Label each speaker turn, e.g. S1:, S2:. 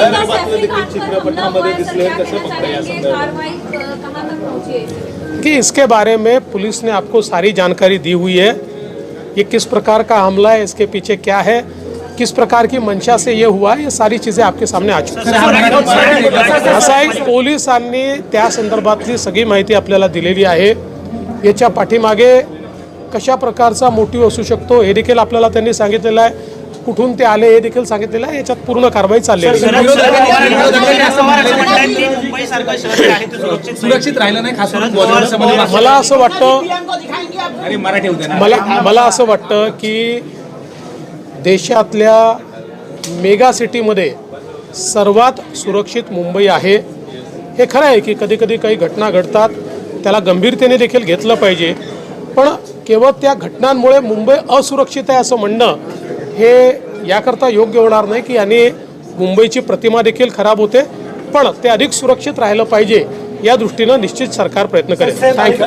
S1: संदर्भातलं देखील चित्रपटामध्ये दिसले, कसं बघताय या संदर्भात?
S2: कि इसके बारे में पुलिस ने आपको सारी जानकारी दी हुई है। ये किस प्रकार का हमला है, इसके पीछे क्या है, किस प्रकार की मंशा से ये हुआ है, ये सारी चीज़ें आपके सामने आ चुकी हैं। असं आहे, पोलिसांनी त्या संदर्भातली सगळी माहिती आपल्याला दिलेली आहे। याच्या पाठीमागे कशा प्रकारचा मोटिव्ह असू शकतो हे देखील आपल्याला त्यांनी सांगितलेलं आहे। कुठून ते आले हे देखील सांगितलेलं आहे। याच्यात पूर्ण कारवाई चालली आहे।
S3: सुरक्षित राहिलं नाही, खास करून
S2: मला असं वाटतं मला असं वाटतं की देशातल्या मेगा सिटीमध्ये सर्वात सुरक्षित मुंबई आहे। हे खरं आहे की कधी कधी काही घटना घडतात, त्याला गंभीरतेने देखील घेतलं पाहिजे, पण केवळ त्या घटनांमुळे मुंबई असुरक्षित आहे असं म्हणणं हे याकरता योग्य होणार नाही की याने मुंबईची प्रतिमा देखील खराब होते, पण ते अधिक सुरक्षित राहिलं पाहिजे या दृष्टीनं निश्चित सरकार प्रयत्न करेल। थँक्यू।